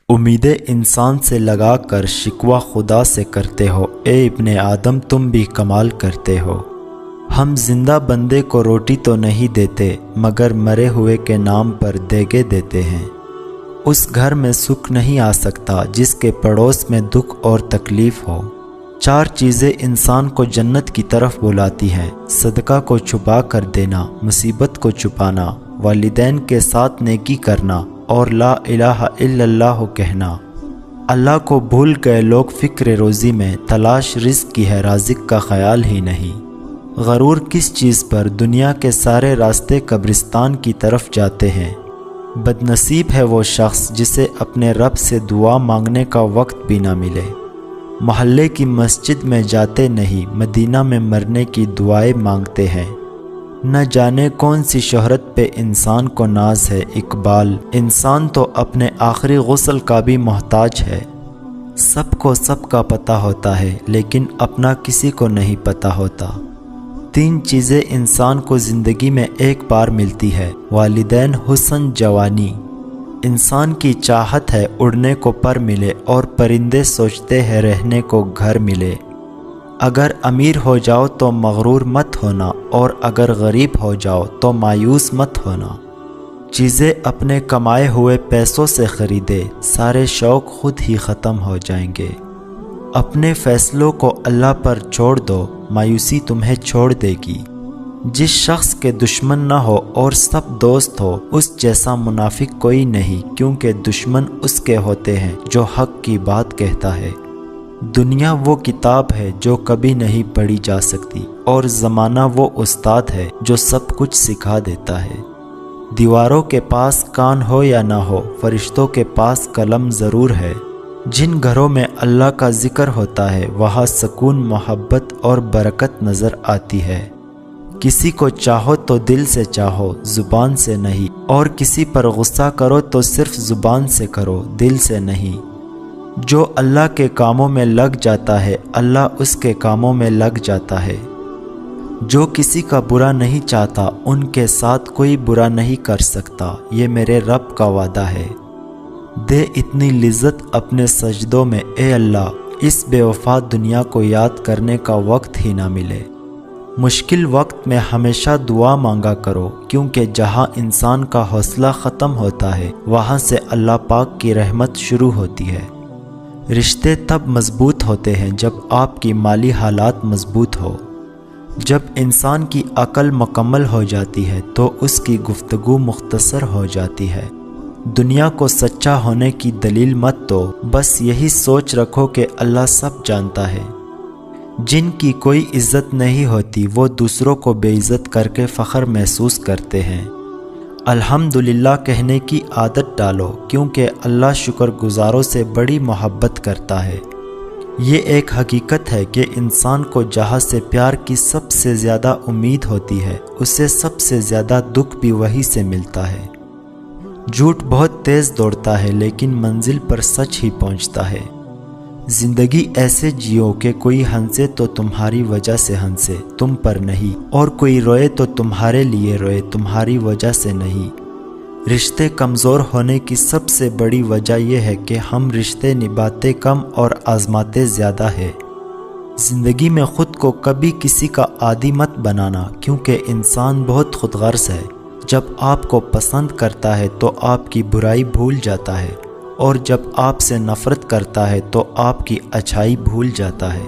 امیدیں انسان سے لگا کر شکوہ خدا سے کرتے ہو، اے ابن آدم تم بھی کمال کرتے ہو۔ ہم زندہ بندے کو روٹی تو نہیں دیتے مگر مرے ہوئے کے نام پر دیگے دیتے ہیں۔ اس گھر میں سکھ نہیں آ سکتا جس کے پڑوس میں دکھ اور تکلیف ہو۔ 4 چیزیں انسان کو جنت کی طرف بلاتی ہیں: صدقہ کو چھپا کر دینا، مصیبت کو چھپانا، والدین کے ساتھ نیکی کرنا اور لا الہ الا اللہ کہنا۔ اللہ کو بھول گئے لوگ فکر روزی میں، تلاش رزق کی ہے رازق کا خیال ہی نہیں۔ غرور کس چیز پر؟ دنیا کے سارے راستے قبرستان کی طرف جاتے ہیں۔ بد نصیب ہے وہ شخص جسے اپنے رب سے دعا مانگنے کا وقت بھی نہ ملے۔ محلے کی مسجد میں جاتے نہیں، مدینہ میں مرنے کی دعائیں مانگتے ہیں۔ نہ جانے کون سی شہرت پہ انسان کو ناز ہے۔ اقبال: انسان تو اپنے آخری غسل کا بھی محتاج ہے۔ سب کو سب کا پتہ ہوتا ہے لیکن اپنا کسی کو نہیں پتہ ہوتا۔ 3 چیزیں انسان کو زندگی میں ایک بار ملتی ہے: والدین، حسن، جوانی۔ انسان کی چاہت ہے اڑنے کو پر ملے اور پرندے سوچتے ہیں رہنے کو گھر ملے۔ اگر امیر ہو جاؤ تو مغرور مت ہونا اور اگر غریب ہو جاؤ تو مایوس مت ہونا۔ چیزیں اپنے کمائے ہوئے پیسوں سے خریدے، سارے شوق خود ہی ختم ہو جائیں گے۔ اپنے فیصلوں کو اللہ پر چھوڑ دو، مایوسی تمہیں چھوڑ دے گی۔ جس شخص کے دشمن نہ ہو اور سب دوست ہو، اس جیسا منافق کوئی نہیں، کیونکہ دشمن اس کے ہوتے ہیں جو حق کی بات کہتا ہے۔ دنیا وہ کتاب ہے جو کبھی نہیں پڑھی جا سکتی اور زمانہ وہ استاد ہے جو سب کچھ سکھا دیتا ہے۔ دیواروں کے پاس کان ہو یا نہ ہو، فرشتوں کے پاس قلم ضرور ہے۔ جن گھروں میں اللہ کا ذکر ہوتا ہے وہاں سکون، محبت اور برکت نظر آتی ہے۔ کسی کو چاہو تو دل سے چاہو، زبان سے نہیں، اور کسی پر غصہ کرو تو صرف زبان سے کرو، دل سے نہیں۔ جو اللہ کے کاموں میں لگ جاتا ہے اللہ اس کے کاموں میں لگ جاتا ہے۔ جو کسی کا برا نہیں چاہتا ان کے ساتھ کوئی برا نہیں کر سکتا، یہ میرے رب کا وعدہ ہے۔ دے اتنی لذت اپنے سجدوں میں اے اللہ، اس بے وفا دنیا کو یاد کرنے کا وقت ہی نہ ملے۔ مشکل وقت میں ہمیشہ دعا مانگا کرو، کیونکہ جہاں انسان کا حوصلہ ختم ہوتا ہے وہاں سے اللہ پاک کی رحمت شروع ہوتی ہے۔ رشتے تب مضبوط ہوتے ہیں جب آپ کی مالی حالات مضبوط ہو۔ جب انسان کی عقل مکمل ہو جاتی ہے تو اس کی گفتگو مختصر ہو جاتی ہے۔ دنیا کو سچا ہونے کی دلیل مت دو، بس یہی سوچ رکھو کہ اللہ سب جانتا ہے۔ جن کی کوئی عزت نہیں ہوتی وہ دوسروں کو بے عزت کر کے فخر محسوس کرتے ہیں۔ الحمدللہ کہنے کی عادت ڈالو، کیونکہ اللہ شکر گزاروں سے بڑی محبت کرتا ہے۔ یہ ایک حقیقت ہے کہ انسان کو جہاں سے پیار کی سب سے زیادہ امید ہوتی ہے اسے سب سے زیادہ دکھ بھی وہی سے ملتا ہے۔ جھوٹ بہت تیز دوڑتا ہے لیکن منزل پر سچ ہی پہنچتا ہے۔ زندگی ایسے جیو کہ کوئی ہنسے تو تمہاری وجہ سے ہنسے، تم پر نہیں، اور کوئی روئے تو تمہارے لیے روئے، تمہاری وجہ سے نہیں۔ رشتے کمزور ہونے کی سب سے بڑی وجہ یہ ہے کہ ہم رشتے نبھاتے کم اور آزماتے زیادہ ہے۔ زندگی میں خود کو کبھی کسی کا عادی مت بنانا، کیونکہ انسان بہت خود غرض ہے۔ جب آپ کو پسند کرتا ہے تو آپ کی برائی بھول جاتا ہے، اور جب آپ سے نفرت کرتا ہے تو آپ کی اچھائی بھول جاتا ہے۔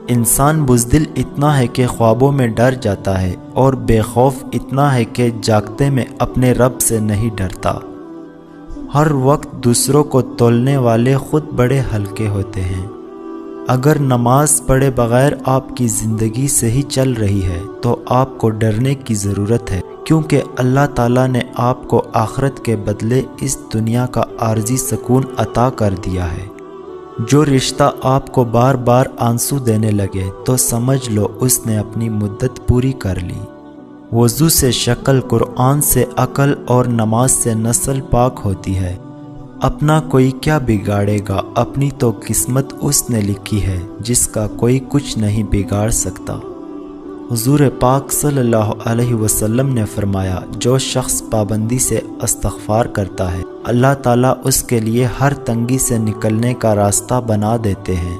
انسان بزدل اتنا ہے کہ خوابوں میں ڈر جاتا ہے، اور بے خوف اتنا ہے کہ جاگتے میں اپنے رب سے نہیں ڈرتا۔ ہر وقت دوسروں کو تولنے والے خود بڑے ہلکے ہوتے ہیں۔ اگر نماز پڑھے بغیر آپ کی زندگی صحیح چل رہی ہے تو آپ کو ڈرنے کی ضرورت ہے، کیونکہ اللہ تعالیٰ نے آپ کو آخرت کے بدلے اس دنیا کا عارضی سکون عطا کر دیا ہے۔ جو رشتہ آپ کو بار بار آنسو دینے لگے تو سمجھ لو اس نے اپنی مدت پوری کر لی۔ وضو سے شکل، قرآن سے عقل اور نماز سے نسل پاک ہوتی ہے۔ اپنا کوئی کیا بگاڑے گا، اپنی تو قسمت اس نے لکھی ہے جس کا کوئی کچھ نہیں بگاڑ سکتا۔ حضور پاک صلی اللہ علیہ وسلم نے فرمایا، جو شخص پابندی سے استغفار کرتا ہے اللہ تعالیٰ اس کے لیے ہر تنگی سے نکلنے کا راستہ بنا دیتے ہیں۔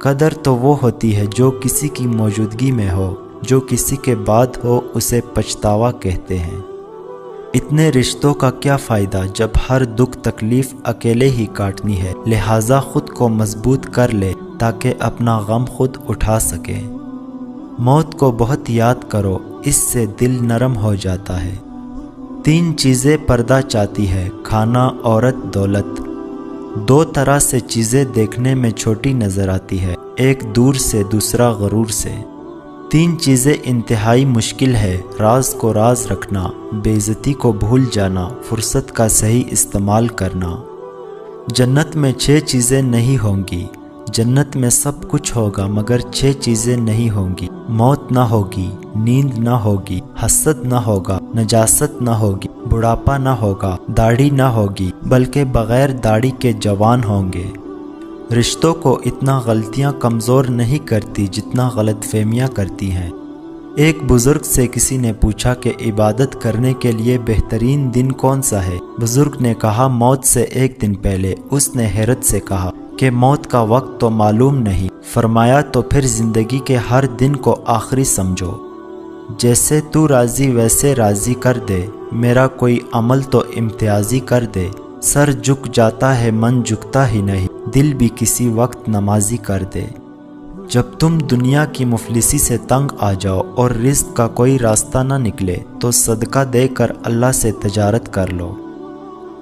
قدر تو وہ ہوتی ہے جو کسی کی موجودگی میں ہو، جو کسی کے بعد ہو اسے پچھتاوا کہتے ہیں۔ اتنے رشتوں کا کیا فائدہ جب ہر دکھ تکلیف اکیلے ہی کاٹنی ہے، لہٰذا خود کو مضبوط کر لے تاکہ اپنا غم خود اٹھا سکے۔ موت کو بہت یاد کرو، اس سے دل نرم ہو جاتا ہے۔ 3 چیزیں پردہ چاہتی ہے، کھانا، عورت، دولت۔ 2 طرح سے چیزیں دیکھنے میں چھوٹی نظر آتی ہے، ایک دور سے، دوسرا غرور سے۔ 3 چیزیں انتہائی مشکل ہے، راز کو راز رکھنا، بے عزتی کو بھول جانا، فرصت کا صحیح استعمال کرنا۔ جنت میں 6 چیزیں نہیں ہوں گی، جنت میں سب کچھ ہوگا مگر 6 چیزیں نہیں ہوں گی۔ موت نہ ہوگی، نیند نہ ہوگی، حسد نہ ہوگا، نجاست نہ ہوگی، بڑھاپا نہ ہوگا، داڑھی نہ ہوگی بلکہ بغیر داڑھی کے جوان ہوں گے۔ رشتوں کو اتنا غلطیاں کمزور نہیں کرتی جتنا غلط فہمیاں کرتی ہیں۔ ایک بزرگ سے کسی نے پوچھا کہ عبادت کرنے کے لیے بہترین دن کون سا ہے؟ بزرگ نے کہا موت سے 1 دن پہلے۔ اس نے حیرت سے کہا کہ موت کا وقت تو معلوم نہیں۔ فرمایا تو پھر زندگی کے ہر دن کو آخری سمجھو، جیسے تو راضی ویسے راضی کر دے، میرا کوئی عمل تو امتیازی کر دے۔ سر جھک جاتا ہے من جھکتا ہی نہیں، دل بھی کسی وقت نمازی کر دے۔ جب تم دنیا کی مفلسی سے تنگ آ جاؤ اور رزق کا کوئی راستہ نہ نکلے تو صدقہ دے کر اللہ سے تجارت کر لو۔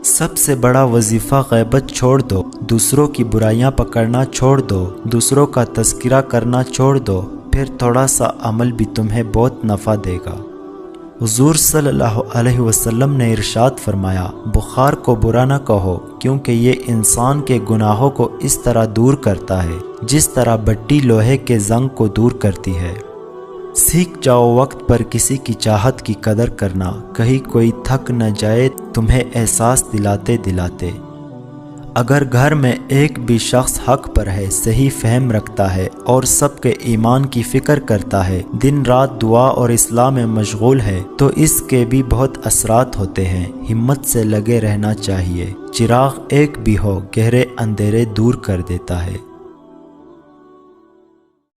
سب سے بڑا وظیفہ غیبت چھوڑ دو، دوسروں کی برائیاں پکڑنا چھوڑ دو، دوسروں کا تذکرہ کرنا چھوڑ دو، پھر تھوڑا سا عمل بھی تمہیں بہت نفع دے گا۔ حضور صلی اللہ علیہ وسلم نے ارشاد فرمایا، بخار کو برا نہ کہو کیونکہ یہ انسان کے گناہوں کو اس طرح دور کرتا ہے جس طرح بٹی لوہے کے زنگ کو دور کرتی ہے۔ سیکھ جاؤ وقت پر کسی کی چاہت کی قدر کرنا، کہیں کوئی تھک نہ جائے تمہیں احساس دلاتے دلاتے۔ اگر گھر میں ایک بھی شخص حق پر ہے، صحیح فہم رکھتا ہے اور سب کے ایمان کی فکر کرتا ہے، دن رات دعا اور اصلاح میں مشغول ہے تو اس کے بھی بہت اثرات ہوتے ہیں۔ ہمت سے لگے رہنا چاہیے، چراغ ایک بھی ہو گہرے اندھیرے دور کر دیتا ہے۔